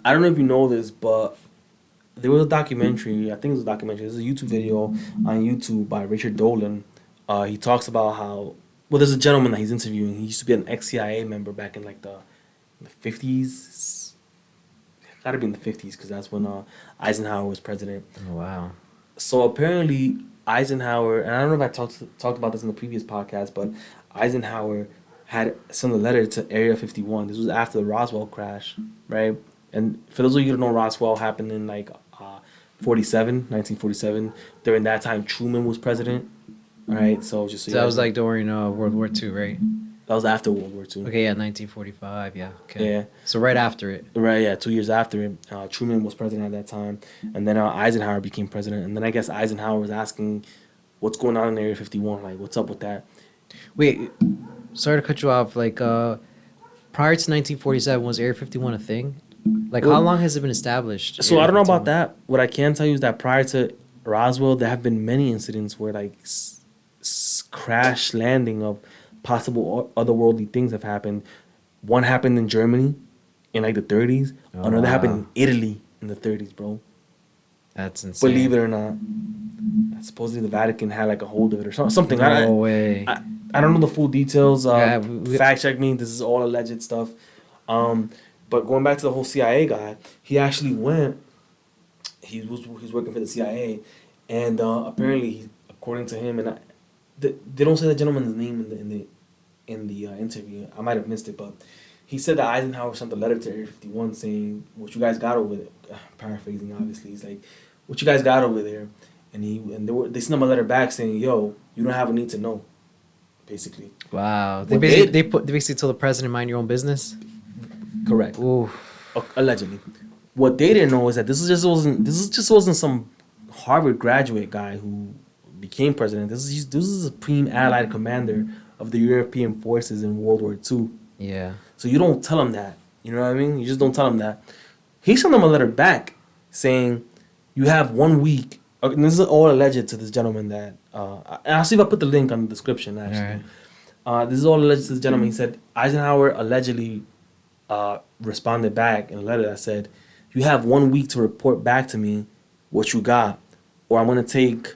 I don't know if you know this, but there was a documentary. I think it was a documentary. There's a YouTube video on YouTube by Richard Dolan. He talks about how there's a gentleman that he's interviewing. He used to be an ex-CIA member back in like the 50s. Gotta be in the 50s because that's when Eisenhower was president. Oh, wow. So apparently Eisenhower, and I don't know if I talked about this in the previous podcast, but Eisenhower had sent a letter to Area 51. This was after the Roswell crash, right? And for those of you who don't know, Roswell happened in like 1947. During that time, Truman was president. All right, so just so that was like during World War II, right? That was after World War II. Okay, yeah, 1945, yeah. Okay. Yeah. So right after it. Right, yeah, 2 years after it. Truman was president at that time. And then Eisenhower became president. And then I guess Eisenhower was asking, what's going on in Area 51? Like, what's up with that? Wait, sorry to cut you off. Like, prior to 1947, was Area 51 a thing? Like, how long has it been established? So I don't know about that. What I can tell you is that prior to Roswell, there have been many incidents where, like, crash landing of possible otherworldly things have happened. One happened in Germany in like the 30s. Another happened in Italy in the 30s, bro. That's insane. Believe it or not. Supposedly the Vatican had like a hold of it or something. No way. I don't know the full details. Fact check me. This is all alleged stuff. But going back to the whole CIA guy, he actually went. He was working for the CIA, and apparently, according to him, and they don't say the gentleman's name in the interview. I might have missed it, but he said that Eisenhower sent a letter to Area 51 saying, "What you guys got over there?" Paraphrasing, obviously, he's like, "What you guys got over there?" And they sent him a letter back saying, "Yo, you don't have a need to know." Basically. Wow. They basically told the president, "Mind your own business." Correct. Ooh. Allegedly. What they didn't know is that this just wasn't some Harvard graduate guy who became president. This is a supreme Allied commander of the European forces in World War II. Yeah. So you don't tell him that. You know what I mean? You just don't tell him that. He sent them a letter back saying, "You have 1 week." And this is all alleged to this gentleman that. And I'll see if I put the link on the description. Actually, this is all alleged to this gentleman. He said Eisenhower allegedly responded back in a letter that said, "You have 1 week to report back to me what you got, or I'm gonna take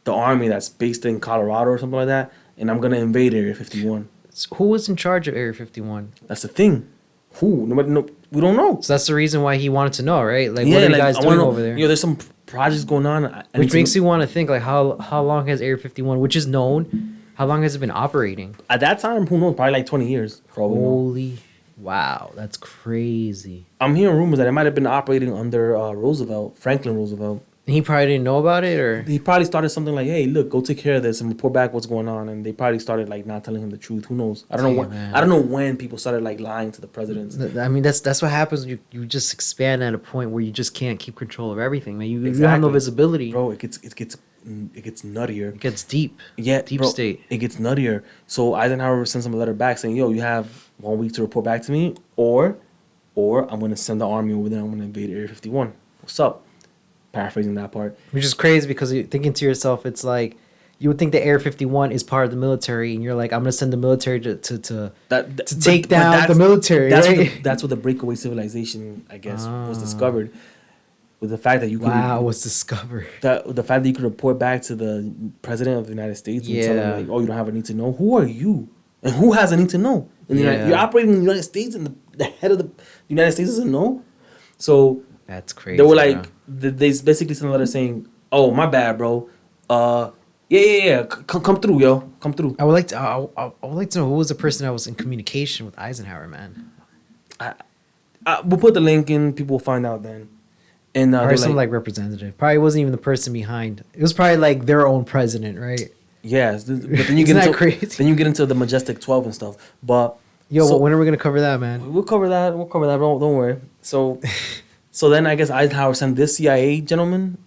the army that's based in Colorado or something like that, and I'm gonna invade Area 51." So who was in charge of Area 51? That's the thing. Who? Nobody know. We don't know. So that's the reason why he wanted to know, right? Like, what are you guys doing over there? There's some projects going on, which makes you want to think, like, how long has Area 51, which is known, how long has it been operating? At that time, who knows? Probably like 20 years. Holy, wow, that's crazy. I'm hearing rumors that it might have been operating under Franklin Roosevelt. He probably didn't know about it, or he probably started something like, "Hey, look, go take care of this and report back what's going on." And they probably started like not telling him the truth. Who knows? I don't know when people started like lying to the presidents. I mean, that's what happens. You just expand at a point where you just can't keep control of everything, man. You have no visibility, bro. It gets nuttier. It gets deep. Yeah, deep bro, state. It gets nuttier. So Eisenhower sends him a letter back saying, "Yo, you have 1 week to report back to me, or I'm gonna send the army over there. I'm gonna invade Area 51. What's up?" Paraphrasing that part. Which is crazy because you're thinking to yourself, it's like, you would think the Area 51 is part of the military, and you're like, I'm going to send the military to take down the military, right? That's what the breakaway civilization, I guess, was discovered. With the fact that you could... Wow, was discovered. The fact that you could report back to the president of the United States and tell him, like, "Oh, you don't have a need to know." Who are you? And who has a need to know? You're operating in the United States, and the head of the United States doesn't know? So... That's crazy. They were like, they basically sent a letter saying, "Oh, my bad, bro. Yeah. Come through, yo. Come through." I would like to know who was the person that was in communication with Eisenhower, man. We'll put the link in. People will find out then. And or some like representative. Probably wasn't even the person behind. It was probably like their own president, right? Yes, but then you get into crazy? Then you get into the Majestic 12 and stuff. But when are we gonna cover that, man? We'll cover that. Don't worry. So then I guess Eisenhower sent this CIA gentleman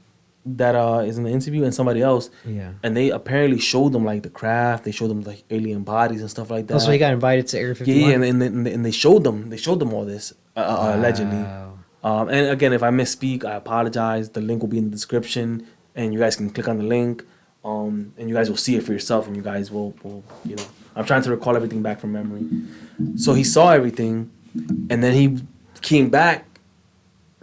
that is in the interview and somebody else. Yeah. And they apparently showed them like the craft. They showed them like alien bodies and stuff like that. That's why he got invited to Area 51. Yeah, and they showed them all this allegedly. And again, if I misspeak, I apologize. The link will be in the description, and you guys can click on the link, and you guys will see it for yourself, and you guys will I'm trying to recall everything back from memory. So he saw everything, and then he came back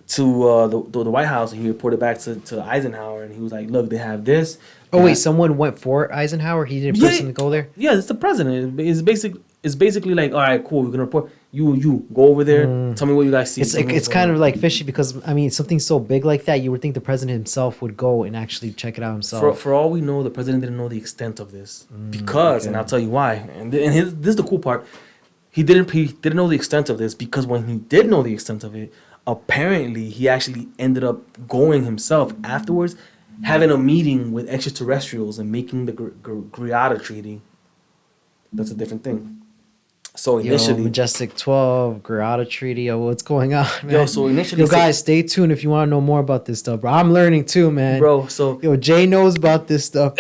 to the White House, and he reported back to Eisenhower, and he was like, "Look, they have this." Oh wait, someone went for Eisenhower. He didn't personally go there. Yeah, it's the president. It's basically like, all right, cool. We're gonna report. You go over there. Tell me what you guys see. It's kind of like fishy because I mean something so big like that, you would think the president himself would go and actually check it out himself. For all we know, the president didn't know the extent of this because, and I'll tell you why. This is the cool part. He didn't know the extent of this because when he did know the extent of it, apparently he actually ended up going himself afterwards, having a meeting with extraterrestrials and making the govt treaty. That's a different thing. So initially, Majestic 12, govt treaty. What's going on, man? So initially, guys, stay tuned if you want to know more about this stuff, bro. I'm learning too, man. Bro, so Jay knows about this stuff.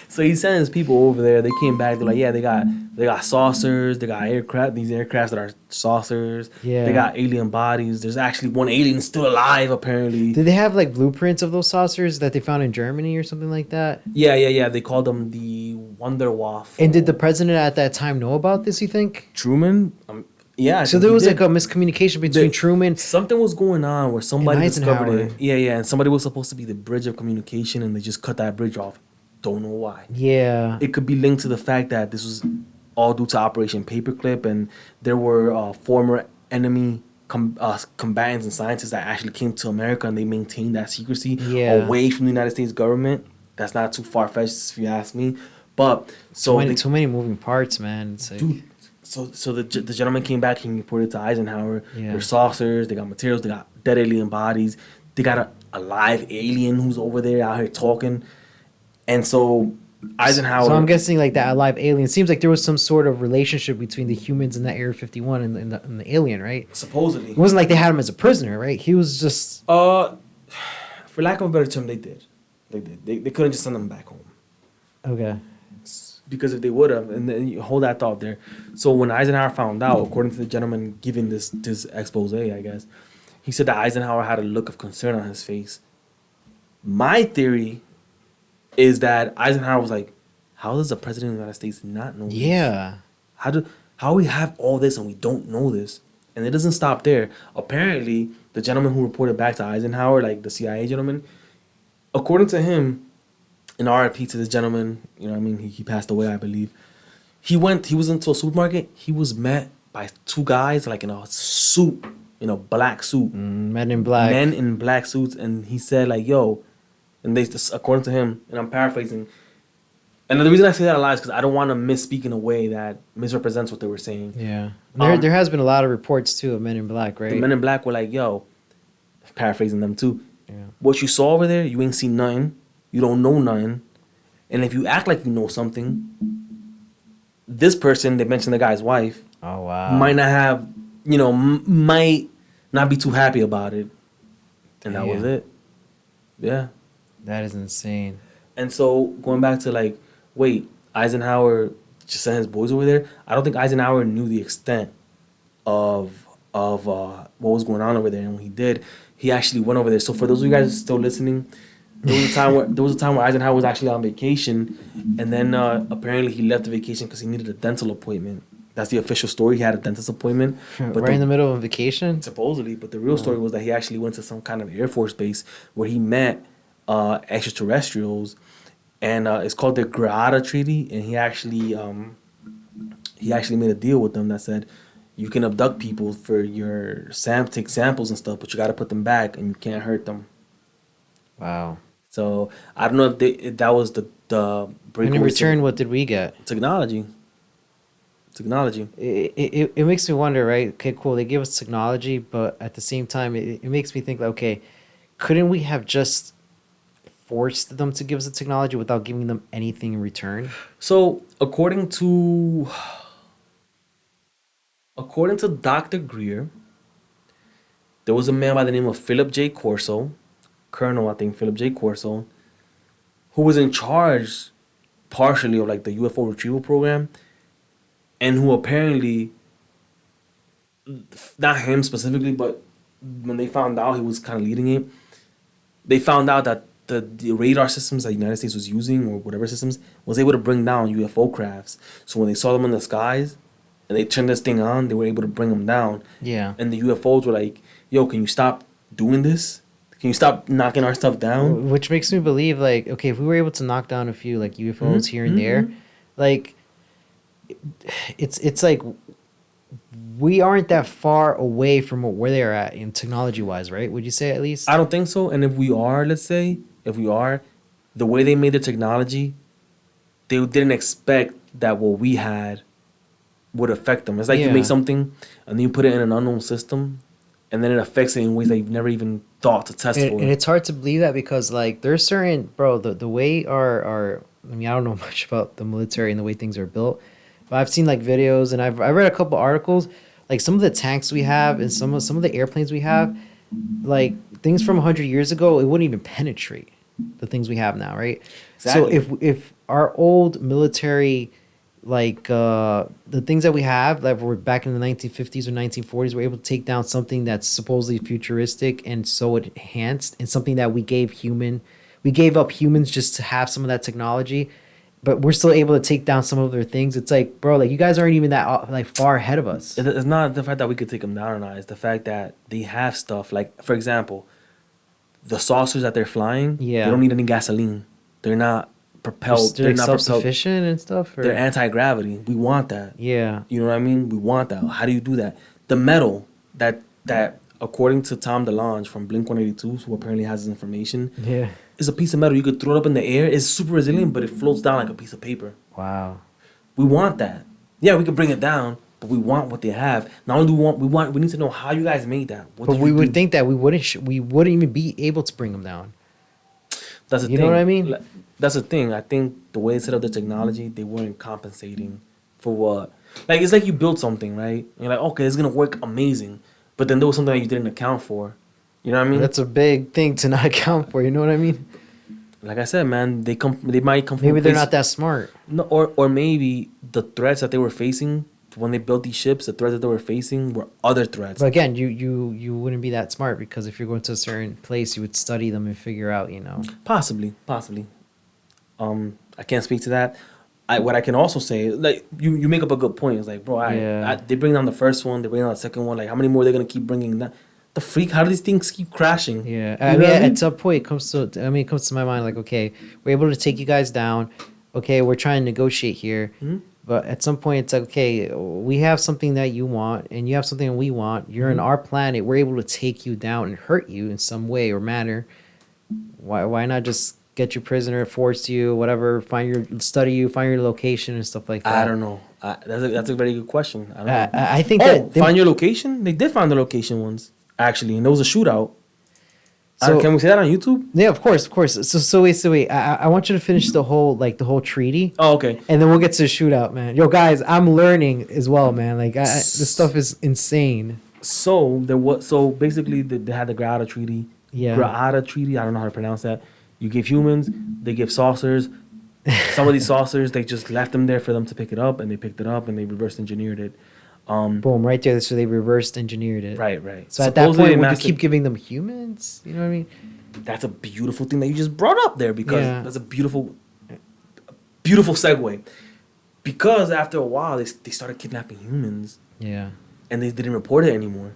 So he sends people over there. They came back. They're like, yeah, they got saucers. They got aircraft. These aircrafts that are saucers. Yeah. They got alien bodies. There's actually one alien still alive, apparently. Did they have like blueprints of those saucers that they found in Germany or something like that? Yeah. They called them the Wunderwaffe. And did the president at that time know about this, you think? Truman? Yeah. So there was like a miscommunication between Truman. Something was going on where somebody discovered it. Yeah. And somebody was supposed to be the bridge of communication, and they just cut that bridge off. Don't know why. Yeah. It could be linked to the fact that this was all due to Operation Paperclip, and there were former enemy combatants and scientists that actually came to America, and they maintained that secrecy away from the United States government. That's not too far-fetched, if you ask me. But so too many moving parts, man. It's like, dude, so the gentleman came back and reported to Eisenhower. Yeah. There's saucers, they got materials, they got dead alien bodies, they got a live alien who's over there out here talking, and so Eisenhower. So I'm guessing like that live alien. Seems like there was some sort of relationship between the humans in that Area 51 and the alien, right? Supposedly, it wasn't like they had him as a prisoner, right? He was just. For lack of a better term, they did. They couldn't just send them back home. Okay. Because if they would have, and then you hold that thought there. So when Eisenhower found out, according to the gentleman giving this expose, I guess, he said that Eisenhower had a look of concern on his face. My theory is that Eisenhower was like, how does the president of the United States not know this? Yeah. How we have all this and we don't know this? And it doesn't stop there. Apparently, the gentleman who reported back to Eisenhower, like the CIA gentleman, according to him, an RIP to this gentleman, you know what I mean? He passed away, I believe. He was into a supermarket. He was met by two guys, like in a suit, in a black suit. Men in black. Men in black suits. And he said, like, yo, and they, according to him, and I'm paraphrasing, and the reason I say that a lot is because I don't want to misspeak in a way that misrepresents what they were saying. Yeah. There has been a lot of reports, too, of Men in Black, right? The Men in Black were like, yo, paraphrasing them, too. Yeah. What you saw over there, you ain't seen nothing. You don't know nothing. And if you act like you know something, this person, they mentioned the guy's wife, oh wow, might not have, might not be too happy about it. And that was it. Yeah. That is insane. And so going back to like, wait, Eisenhower just sent his boys over there? I don't think Eisenhower knew the extent of what was going on over there. And when he did, he actually went over there. So for those of you guys still listening, there was a time where Eisenhower was actually on vacation, and then apparently he left the vacation because he needed a dental appointment. That's the official story. He had a dentist appointment, but right in the middle of vacation, supposedly. But the real story was that he actually went to some kind of Air Force base where he met extraterrestrials, and it's called the govt treaty. And he actually made a deal with them that said, you can abduct people for your take samples and stuff, but you got to put them back and you can't hurt them. Wow. So I don't know if that was the breakaway. And in return, what did we get? Technology. It makes me wonder, right? Okay, cool. They give us technology, but at the same time, it makes me think, like, okay, couldn't we have just forced them to give us the technology without giving them anything in return? So according to Dr. Greer, there was a man by the name of Philip J. Corso, Colonel, I think, Philip J. Corso, who was in charge partially of like the UFO retrieval program, and who apparently, not him specifically, but when they found out he was kind of leading it, they found out that the radar systems that the United States was using, or whatever systems, was able to bring down UFO crafts. So when they saw them in the skies and they turned this thing on, they were able to bring them down. Yeah. And the UFOs were like, yo, can you stop doing this? Can you stop knocking our stuff down? Which makes me believe, like, okay, if we were able to knock down a few like UFOs here and there, like, it's like we aren't that far away from where they're at in technology wise, right? Would you say at least? I don't think so. And if we are, let's say, if we are, the way they made the technology, they didn't expect that what we had would affect them. It's like you make something and then you put it in an unknown system and then it affects it in ways that you've never even thought to test for. And it's hard to believe that because, like, there's certain, bro, the way our I mean, I don't know much about the military and the way things are built, but I've seen, like, videos and I read a couple articles, like, some of the tanks we have and some of the airplanes we have, like, things from 100 years ago, it wouldn't even penetrate the things we have now, right? Exactly. So if our old military, like, the things that we have that were back in the 1950s or 1940s, were able to take down something that's supposedly futuristic and so enhanced, and something that we gave up humans just to have some of that technology, but we're still able to take down some of their things. It's like, bro, like, you guys aren't even that like far ahead of us. It's not the fact that we could take them down or not. It's the fact that they have stuff. Like, for example, the saucers that they're flying, they don't need any gasoline. They're not propelled. They're like not self-sufficient and stuff. Or? They're anti-gravity. We want that. Yeah. You know what I mean? We want that. How do you do that? The metal that according to Tom DeLonge from Blink-182, who apparently has this information, is a piece of metal. You could throw it up in the air. It's super resilient, but it floats down like a piece of paper. Wow. We want that. Yeah, we could bring it down, but we want what they have. Not only do we need to know how you guys made that. But we would think that we wouldn't even be able to bring them down. That's the thing. You know what I mean? That's the thing. I think the way they set up the technology, they weren't compensating for what. Like, it's like you built something, right? And you're like, okay, it's gonna work amazing, but then there was something that you didn't account for. You know what I mean? That's a big thing to not account for. You know what I mean? Like I said, man, they might come from maybe they're not that smart. No, or maybe the threats that they were facing when they built these ships, the threats that they were facing were other threats. But again, you wouldn't be that smart, because if you're going to a certain place, you would study them and figure out, you know. Possibly. I can't speak to that. What I can also say, like, you make up a good point. It's like, bro, they bring down the first one, they bring down the second one. Like, how many more are they gonna keep bringing down? The freak, how do these things keep crashing? Yeah, I mean, at some point, it comes to my mind, like, okay, we're able to take you guys down. Okay, we're trying to negotiate here. Mm-hmm. But at some point, it's like, okay, we have something that you want, and you have something that we want. You're on our planet. We're able to take you down and hurt you in some way or manner. Why not just get you prisoner, force you, whatever, find your location and stuff like that? I don't know. That's a very good question. I don't know. I think find your location? They did find the location once, actually, and there was a shootout. So, can we say that on YouTube? Yeah, of course. So wait. I want you to finish the whole treaty. Oh, okay. And then we'll get to the shootout, man. Yo, guys, I'm learning as well, man. Like, this stuff is insane. So basically they had the Grata Treaty. Yeah. Grata Treaty. I don't know how to pronounce that. You give humans, they give saucers. Some of these saucers, they just left them there for them to pick it up, and they picked it up and they reverse engineered it. Boom, right there. So they reversed engineered it. Right. So at that point, would you keep giving them humans? You know what I mean? That's a beautiful thing that you just brought up there, because that's a beautiful segue. Because after a while, they started kidnapping humans. Yeah. And they didn't report it anymore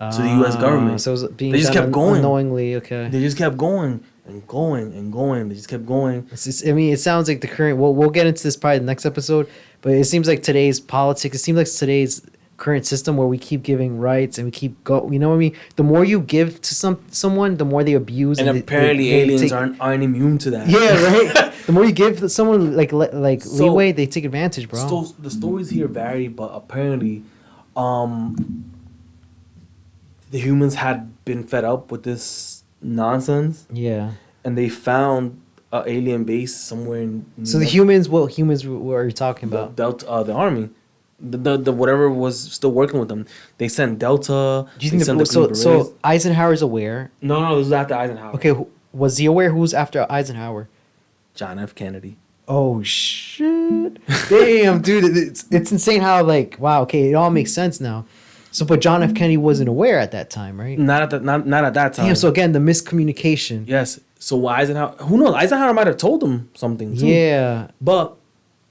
to the U.S. government. So it was being they just kept going. Unknowingly, okay. They just kept going and going and going. They just kept going. It sounds like the current... We'll get into this probably in the next episode, but it seems like today's politics... It seems like today's current system where we keep giving rights and we keep... You know what I mean? The more you give to someone, the more they abuse. And apparently aliens aren't immune to that. Yeah, right? The more you give someone leeway, they take advantage, bro. So the stories here vary, but apparently... the humans had been fed up with this nonsense. Yeah. And they found an alien base somewhere in... So the humans, what humans were you talking about? The army. The whatever was still working with them. They sent Delta. Do you think so Eisenhower's aware? No, this was after Eisenhower. Okay, was he aware? Who was after Eisenhower? John F. Kennedy. Oh, shit. Damn, dude. It's insane how, like, wow, okay, it all makes sense now. So, but John F. Kennedy wasn't aware at that time, right? Not at that time. Damn, so again, the miscommunication. Yes. So Eisenhower, who knows? Eisenhower might have told him something too. Yeah. But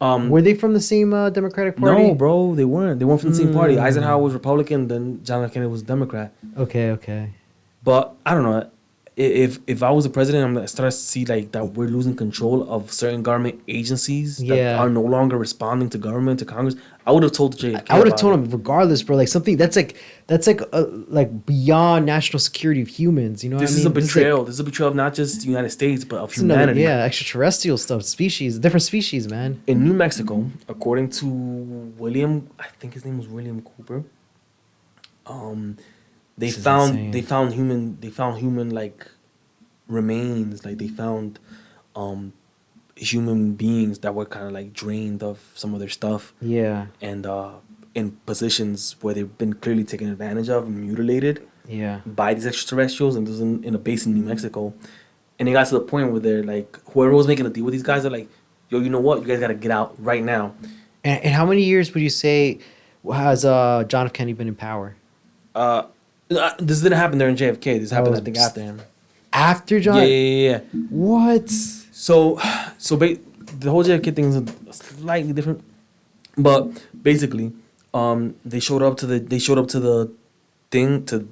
were they from the same Democratic Party? No, bro, they weren't. They weren't from the same party. Eisenhower was Republican, then John F. Kennedy was Democrat. Okay. But I don't know. If I was the president, I'm gonna start to see like that we're losing control of certain government agencies that Yeah. are no longer responding to government, to Congress. I would have told JFK I would have about told it. him regardless, bro. Like something that's like beyond national security of humans. You know what This I is a mean? betrayal. This is a betrayal of not just the United States, but of It's another, humanity. yeah, extraterrestrial stuff, species, different species, man. In New Mexico, according to William, I think his name was William Cooper. Um, This is insane. they found human like remains, like they found um human beings that were kind of like drained of some of their stuff, Yeah, and in positions where they've been clearly taken advantage of and mutilated yeah. by these extraterrestrials, and this is in a base in New Mexico. And they got to the point where they're like, whoever was making a deal with these guys, are like, yo, you know what, you guys gotta get out right now. And how many years would you say has John F. Kennedy been in power? uh this didn't happen there in JFK. This That happened, I was think, after him. after Yeah, John. yeah, yeah. What? So, the whole JFK thing is slightly different, but basically, they showed up to the thing to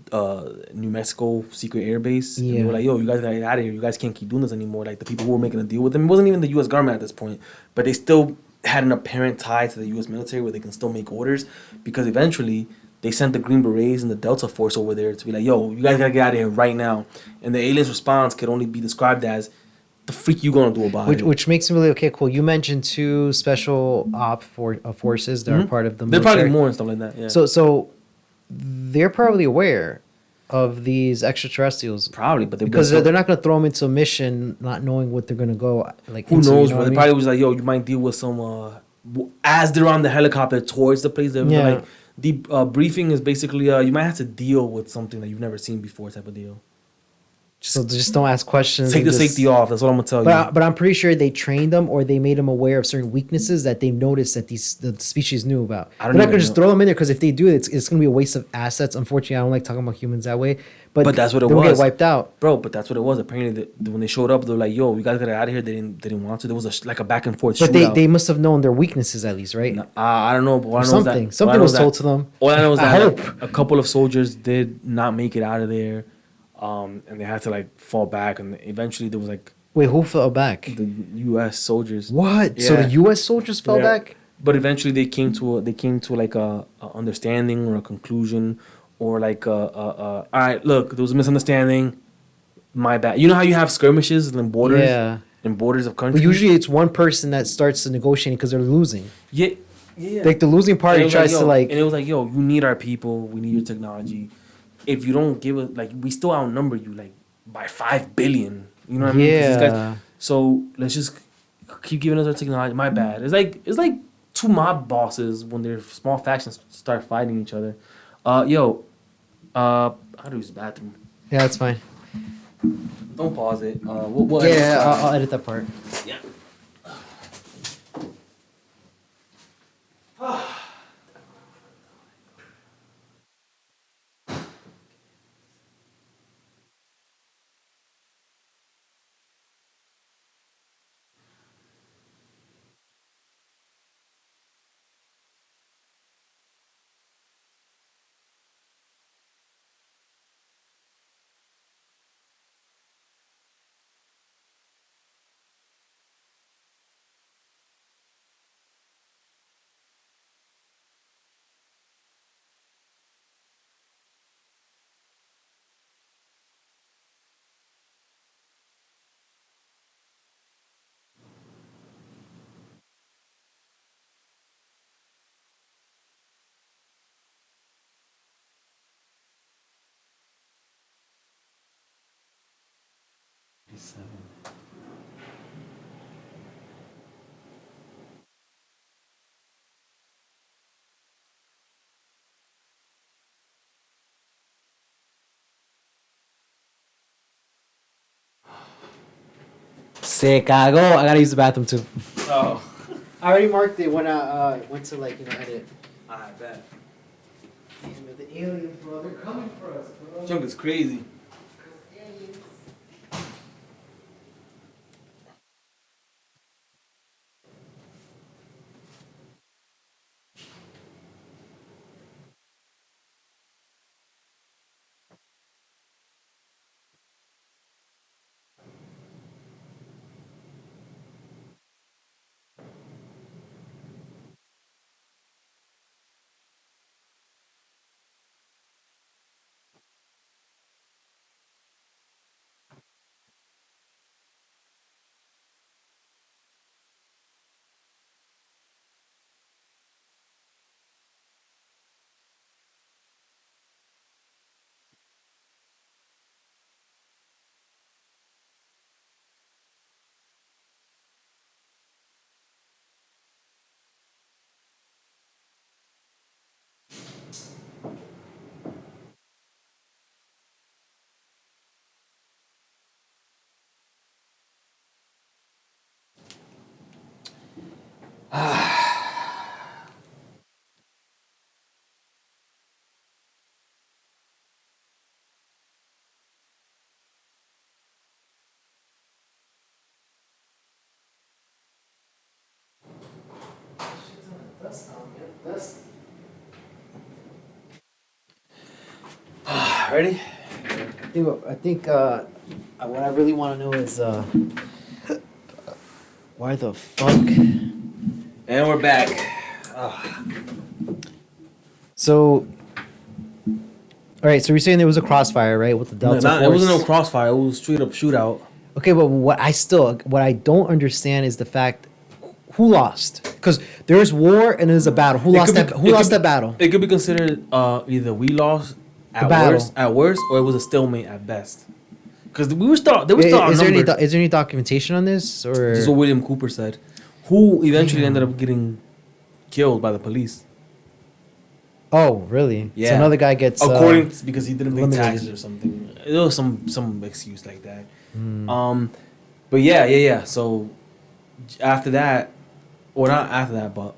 New Mexico secret air base, and they were Yeah. like, "Yo, you guys gotta get out of here. You guys can't keep doing this anymore." Like the people who were making a deal with them, it wasn't even the U.S. government at this point, but they still had an apparent tie to the U.S. military where they can still make orders, because eventually they sent the Green Berets and the Delta Force over there to be like, "Yo, you guys gotta get out of here right now." And the aliens' response could only be described as, "The freak you gonna do about Which it?" which makes me really okay. Cool. You mentioned two special forces that are Mhm. part of the They're military. probably more and stuff like that. Yeah. So they're probably aware of these extraterrestrials Probably, but because they're not going to throw them into a mission not knowing what they're going to go like. who into, knows, you know bro? what I They mean? probably was like, "Yo, you might deal with some." As they're on the helicopter towards the place, they're Yeah. like, the briefing is basically, you might have to deal with something that you've never seen before, type of deal. So just don't ask questions. Take And the just, safety off. That's what I'm gonna tell you. but I'm pretty sure they trained them or they made them aware of certain weaknesses that they noticed that the species knew about. I They're don't not even gonna just know. throw them in there because if they do, it's gonna be a waste of assets. Unfortunately, I don't like talking about humans that way. But that's what it they'll get was, wiped out. bro. But that's what it was. Apparently, when they showed up, they were like, "Yo, you guys got out of here." They didn't want to. There was like a back and forth But shootout. they must have known their weaknesses at least, right? No, I don't know. But all Or I know is something. that Something was told to them. All I know is I that hope. like, a couple of soldiers did not make it out of there, and they had to like fall back, and eventually there was like Wait, who fell back? the U.S. soldiers. What? So Yeah. the U.S. soldiers fell Yeah. back? But eventually they came to like a understanding or a conclusion, or like all right, look, there was a misunderstanding. My bad. You know how you have skirmishes and borders Yeah. and borders of But countries. usually it's one person that starts to negotiating because they're losing. Yeah, yeah. Like the losing And it party was tries yo, to like. and it was like, yo, you need our people. We need your technology. If you don't give it, like, we still outnumber you, like, by 5 billion. You know what I mean? 'Cause these guys. Yeah. So let's just keep giving us our technology. My bad. It's like two mob bosses when their small factions start fighting each other. Yo, how do you use the bathroom? Yeah, that's fine. Don't pause it. We'll Yeah, I'll edit that part. Yeah. Se cagó. I gotta use the bathroom too. Oh, I already marked it when I went to like edit. I bet. Damn it, the aliens, bro, they're coming for us, bro. Junk is crazy. Aliens. Ready? I think what I really want to know is why the fuck? And we're back. So, all right. So you're saying there was a crossfire, right, with the Delta Force? It wasn't no crossfire. It was straight up shootout. Okay, but what I don't understand is the fact who lost, because there's war and there's a battle. Who lost that battle? It could be considered either we lost at worst, or it was a stalemate at best. Because they were still outnumbered. Is there any documentation on this, or this is what William Cooper said, who eventually ended up getting killed by the police. Oh, really? Yeah. So another guy gets because he didn't pay taxes or something. There was some excuse like that. But yeah. So after that, or not after that, but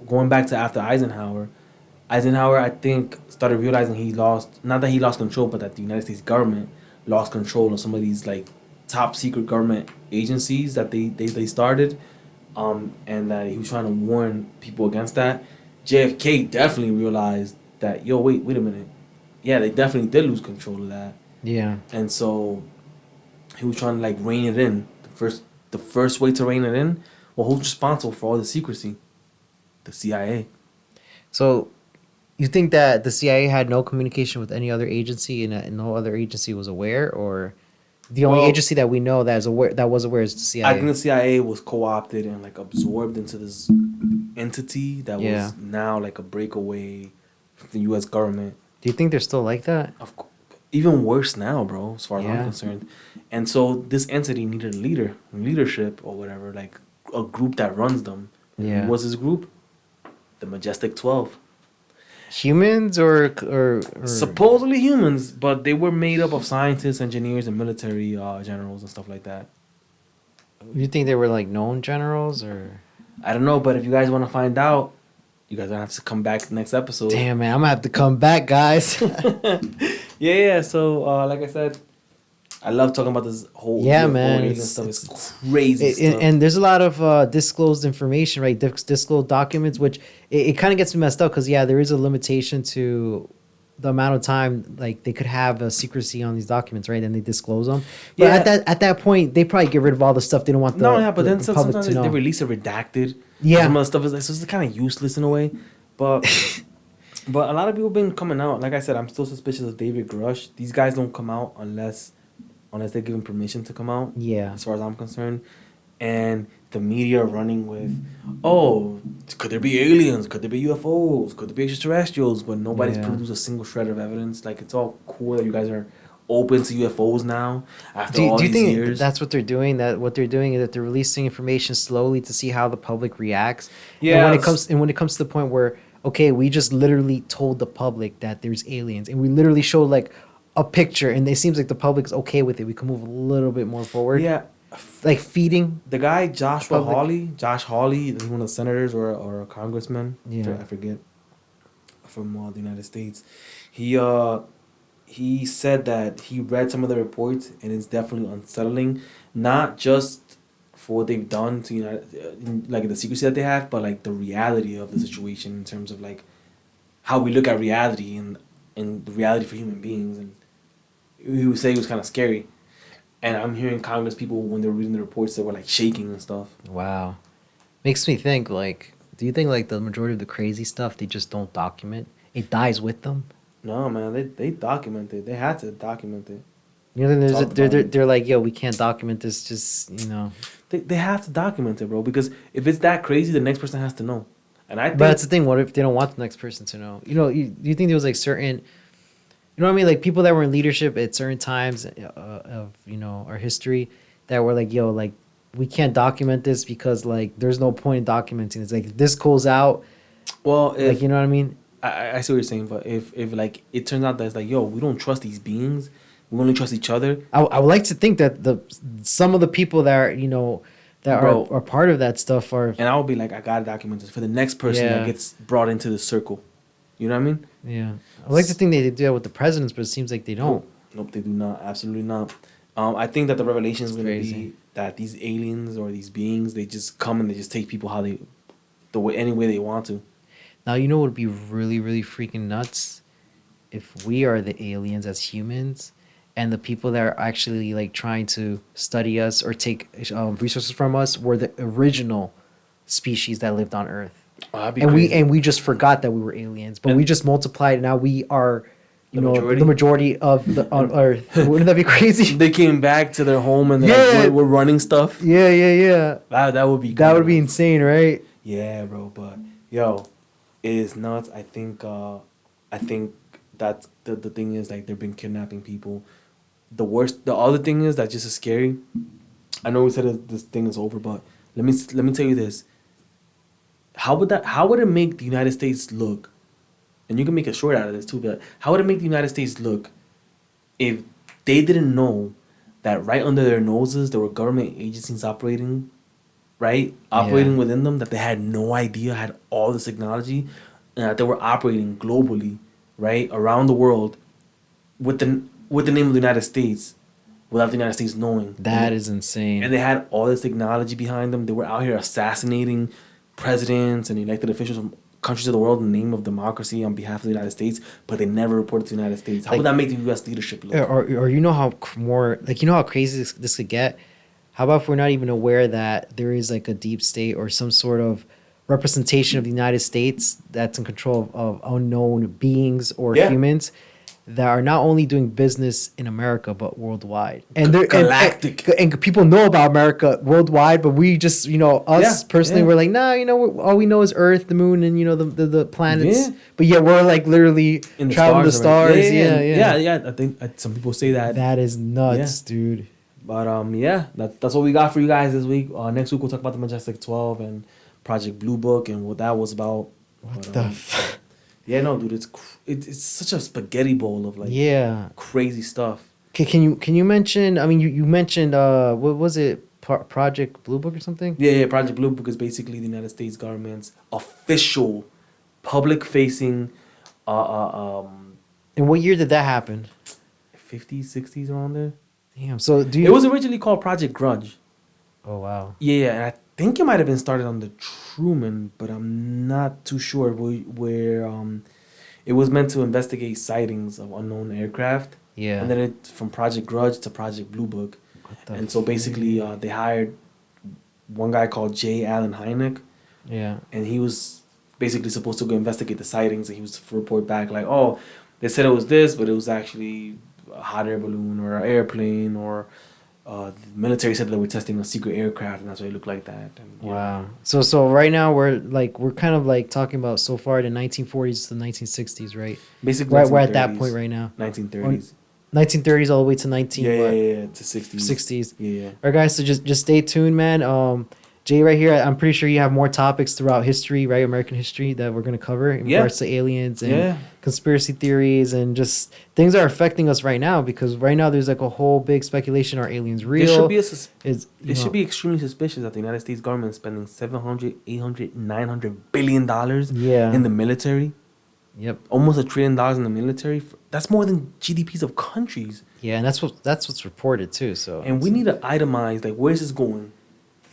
going back to after Eisenhower, I think started realizing not that he lost control, but that the United States government lost control of some of these like top secret government agencies that they started, and that he was trying to warn people against that. JFK definitely realized that, wait a minute, yeah, they definitely did lose control of that. Yeah. And so he was trying to like rein it in. The first way to rein it in, well, who's responsible for all the secrecy? The CIA. So you think that the CIA had no communication with any other agency, and no other agency was aware, or the only agency that we know that was aware is the CIA? I think the CIA was co-opted and like absorbed into this entity that was now like a breakaway from the U.S. government. Do you think they're still like that? Of course, even worse now, bro. As far as I'm concerned, and so this entity needed leadership or whatever, like a group that runs them. Yeah. Who was this group? The Majestic 12. Humans or supposedly humans, but they were made up of scientists, engineers, and military generals and stuff like that. You think they were like known generals, or? I don't know, but if you guys want to find out, you guys are gonna have to come back to the next episode. Damn, man, I'm gonna have to come back, guys. Yeah. So, like I said, I love talking about this whole man, stuff. It's crazy stuff. And there's a lot of disclosed information, right? Disclosed documents, which it kind of gets me messed up because there is a limitation to the amount of time like they could have a secrecy on these documents, right? And they disclose them. But at that point, they probably get rid of all the stuff they don't want. But then sometimes they release it redacted. Yeah, some of the stuff is like, so it's kind of useless in a way, but. But a lot of people have been coming out. Like I said, I'm still suspicious of David Grush. These guys don't come out unless they give him permission to come out. Yeah. As far as I'm concerned. And the media running with, could there be aliens? Could there be UFOs? Could there be extraterrestrials? But nobody's produced a single shred of evidence. Like, it's all cool that you guys are open to UFOs now after all these years. Do you think that's what they're doing? That what they're doing is that they're releasing information slowly to see how the public reacts? Yeah. And when it comes to the point where, okay, we just literally told the public that there's aliens, and we literally showed like a picture, and it seems like the public's okay with it. We can move a little bit more forward. Yeah. Like feeding the guy Josh Hawley, he's one of the senators or a congressman. Yeah. I forget. From the United States. He said that he read some of the reports and it's definitely unsettling, not just for what they've done to like the secrecy that they have, but like the reality of the situation in terms of like how we look at reality and the reality for human beings. And he would say it was kind of scary. And I'm hearing Congress people, when they're reading the reports, they were like shaking and stuff. Wow. Makes me think, like, do you think like the majority of the crazy stuff they just don't document? It dies with them? No, man, they document it. They had to document it. You know, they're like, yo, we can't document this. Just, you know, they have to document it, bro. Because if it's that crazy, the next person has to know. And I think, but that's the thing. What if they don't want the next person to know? You know, you think there was like certain, you know what I mean, like people that were in leadership at certain times of our history that were like, yo, like we can't document this because like there's no point in documenting. It's like if this goes out. Well, like you know what I mean. I see what you're saying, but if like it turns out that it's like, yo, we don't trust these beings, we only trust each other. I would like to think that some of the people that are, that are part of that stuff are. And I'll be like, I gotta document this for the next person that gets brought into the circle. You know what I mean? Yeah, I like to think they do that with the presidents, but it seems like they don't. Nope, they do not. Absolutely not. I think that the revelation is going to be that these aliens or these beings, they just come and they just take people any way they want to. Now, you know what would be really, really freaking nuts? If we are the aliens as humans and the people that are actually like trying to study us or take resources from us were the original species that lived on Earth. Oh, we just forgot that we were aliens, but we just multiplied. And now we are, the majority of on Earth. Wouldn't that be crazy? They came back to their home and they're like, we're running stuff. Yeah. That would be. That would be insane, right? Yeah, bro. But yo, it is nuts. I think that's the thing is like they've been kidnapping people. The other thing is that's just as scary. I know we said this thing is over, but let me tell you this. How would it make the United States look? And you can make a short out of this too, but how would it make the United States look if they didn't know that right under their noses there were government agencies operating within them, that they had no idea had all this technology, and that they were operating globally, right, around the world with the name of the United States without the United States knowing. That is insane. And they had all this technology behind them. They were out here assassinating presidents and elected officials from countries of the world in the name of democracy on behalf of the United States, but they never reported to the United States. How would that make the U.S. leadership look? Or you know how how crazy this could get? How about if we're not even aware that there is like a deep state or some sort of representation of the United States that's in control of unknown beings or humans that are not only doing business in America but worldwide, and they're galactic, and people know about America worldwide, but we just personally we're like, nah, all we know is Earth, the moon, and the planets, but we're like literally traveling the stars. I think some people say that is nuts, dude. But that's what we got for you guys this week. Next week we'll talk about the Majestic 12 and Project Blue Book and what that was about. Yeah, no, dude, it's such a spaghetti bowl of crazy stuff. Can you mention? I mean, you mentioned what was it? Project Blue Book or something? Yeah. Project Blue Book is basically the United States government's official, public-facing. And what year did that happen? 50s, 60s, around there. Damn. So it was originally called Project Grudge. Oh wow. Yeah, and I think it might have been started on the Truman, but I'm not too sure where it was meant to investigate sightings of unknown aircraft. Yeah. And then it from Project Grudge to Project Blue Book. And so basically they hired one guy called J. Allen Hynek. Yeah. And he was basically supposed to go investigate the sightings, and he was to report back like, oh, they said it was this, but it was actually a hot air balloon or an airplane, or the military said that they were testing a secret aircraft, and that's why it looked like that. And, wow. So right now we're kind of like talking about so far the 1940s to the 1960s, right? Basically, we're at that point right now. 1930s. 1930s all the way to to 60s. 60s. Yeah. All right, guys. So just stay tuned, man. Jay, right here, I'm pretty sure you have more topics throughout history, right? American history that we're going to cover in regards to aliens and conspiracy theories and just things that are affecting us right now, because right now there's like a whole big speculation, are aliens real? It should be extremely suspicious that the United States government is spending $700, $800, $900 billion in the military. Yep. Almost $1 trillion in the military. That's more than GDPs of countries. Yeah, and that's what's reported too. So and we need to itemize, like, where's this going?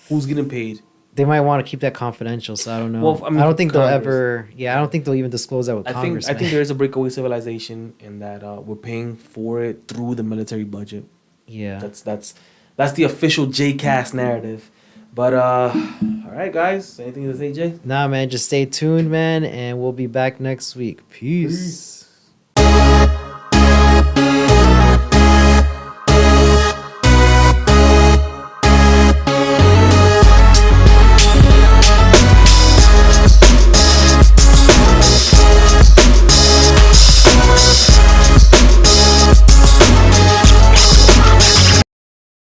Who's getting paid? They might want to keep that confidential, so I don't know. Well, I don't think they'll ever. Yeah, I don't think they'll even disclose that with Congress. I think there is a breakaway civilization, and that we're paying for it through the military budget. Yeah, that's the official JCast narrative. But all right, guys, anything to say, Jay? Nah, man, just stay tuned, man, and we'll be back next week. Peace.